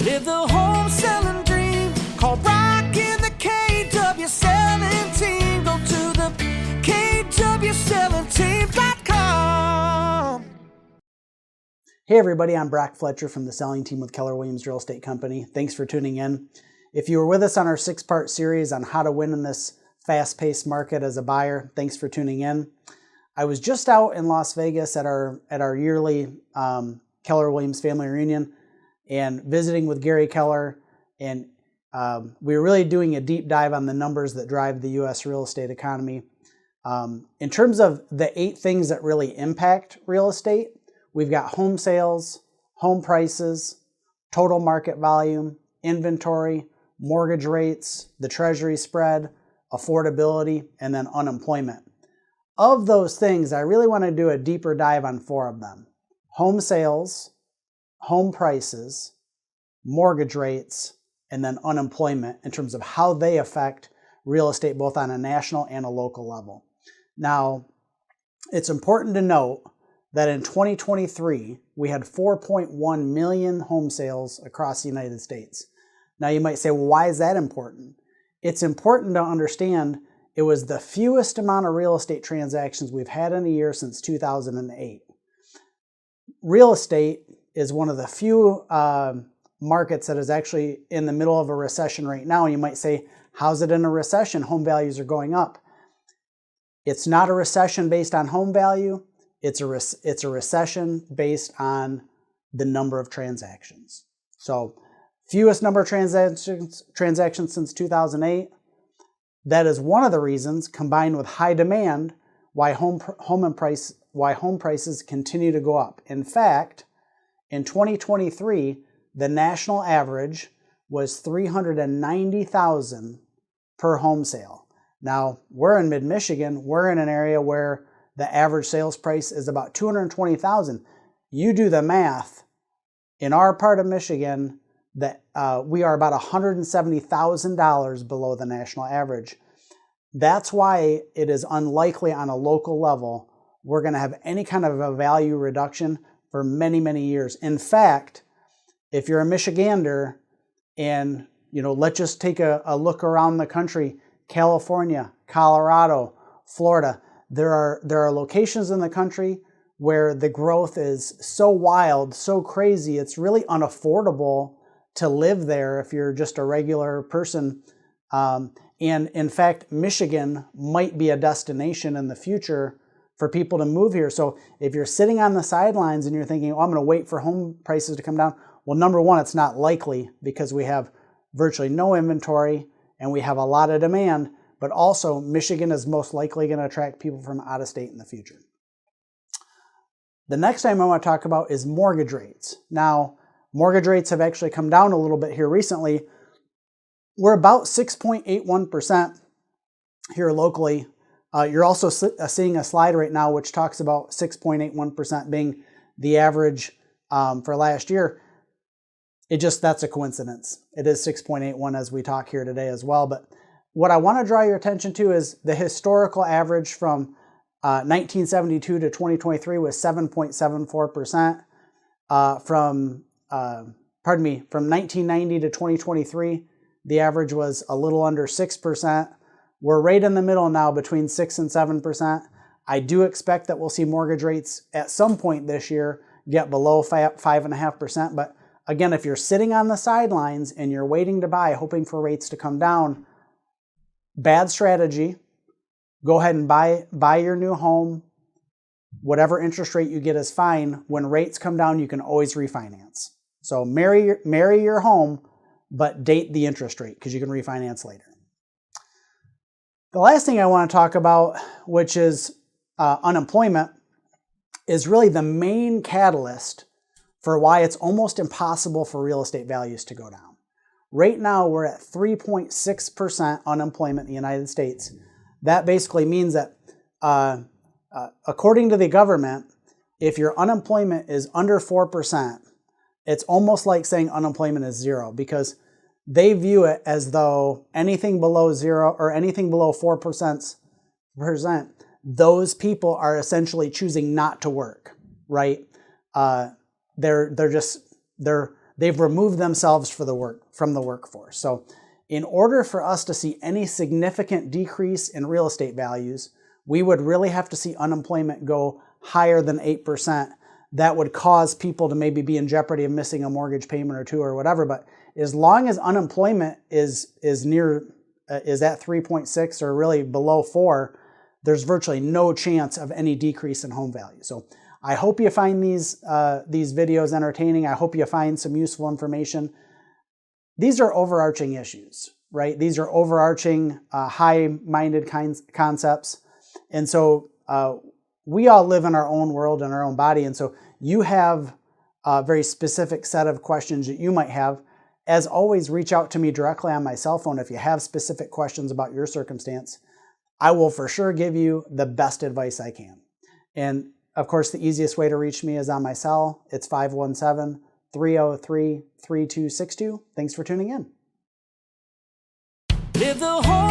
Live the home selling dream. Call Brock in the KW Selling Team. Go to the KWSellingTeam.com. Hey everybody, I'm Brock Fletcher from the Selling Team with Keller Williams Real Estate Company. Thanks for tuning in. If you were with us on our 6-part series on how to win in this fast-paced market as a buyer, thanks for tuning in. I was just out in Las Vegas at our yearly Keller Williams family reunion and visiting with Gary Keller, and we were really doing a deep dive on the numbers that drive the U.S. real estate economy. In terms of the 8 things that really impact real estate, we've got home sales, home prices, total market volume, inventory, mortgage rates, the treasury spread, affordability, and then unemployment. Of those things, I really want to do a deeper dive on 4 of them: home sales, home prices, mortgage rates, and then unemployment, in terms of how they affect real estate both on a national and a local level. Now, it's important to note that in 2023, we had 4.1 million home sales across the United States. Now you might say, well, why is that important? It's important to understand it was the fewest amount of real estate transactions we've had in a year since 2008. Real estate is one of the few markets that is actually in the middle of a recession right now. You might say, how's it in a recession? Home values are going up. It's not a recession based on home value. It's a recession based on the number of transactions. So fewest number of transactions since 2008. That is one of the reasons, combined with high demand, why home prices continue to go up. In fact, in 2023, the national average was $390,000 per home sale. Now, we're in mid-Michigan. We're in an area where the average sales price is about $220,000. You do the math. In our part of Michigan, that we are about $170,000 below the national average. That's why it is unlikely on a local level we're going to have any kind of a value reduction for many, many years. In fact, if you're a Michigander and, let's just take a look around the country, California, Colorado, Florida, there are locations in the country where the growth is so wild, so crazy, it's really unaffordable to live there if you're just a regular person. And in fact, Michigan might be a destination in the future for people to move here. So if you're sitting on the sidelines and you're thinking, oh, I'm going to wait for home prices to come down, well, number one, it's not likely because we have virtually no inventory and we have a lot of demand, but also Michigan is most likely going to attract people from out of state in the future. The next item I want to talk about is mortgage rates. Now, mortgage rates have actually come down a little bit here recently. We're about 6.81% here locally. You're also seeing a slide right now which talks about 6.81% being the average for last year. That's a coincidence. It is 6.81 as we talk here today as well. But what I want to draw your attention to is the historical average from 1972 to 2023 was 7.74%. From 1990 to 2023, the average was a little under 6%. We're right in the middle now between 6 and 7%. I do expect that we'll see mortgage rates at some point this year get below 5.5%. But again, if you're sitting on the sidelines and you're waiting to buy, hoping for rates to come down, bad strategy. Go ahead and buy your new home. Whatever interest rate you get is fine. When rates come down, you can always refinance. So marry your home, but date the interest rate because you can refinance later. The last thing I want to talk about, which is unemployment, is really the main catalyst for why it's almost impossible for real estate values to go down. Right now, we're at 3.6% unemployment in the United States. That basically means that, according to the government, if your unemployment is under 4%, it's almost like saying unemployment is zero because they view it as though anything below zero or anything below 4%, those people are essentially choosing not to work, right? They're they've removed themselves from the workforce. So in order for us to see any significant decrease in real estate values, we would really have to see unemployment go higher than 8%. That would cause people to maybe be in jeopardy of missing a mortgage payment or two or whatever. But as long as unemployment is at 3.6 or really below 4, there's virtually no chance of any decrease in home value. So I hope you find these videos entertaining. I hope you find some useful information. These are overarching issues, right? These are overarching, high-minded concepts. And so we all live in our own world and our own body. And so you have a very specific set of questions that you might have. As always, reach out to me directly on my cell phone if you have specific questions about your circumstance. I will for sure give you the best advice I can. And of course, the easiest way to reach me is on my cell. It's 517-303-3262. Thanks for tuning in. Live the home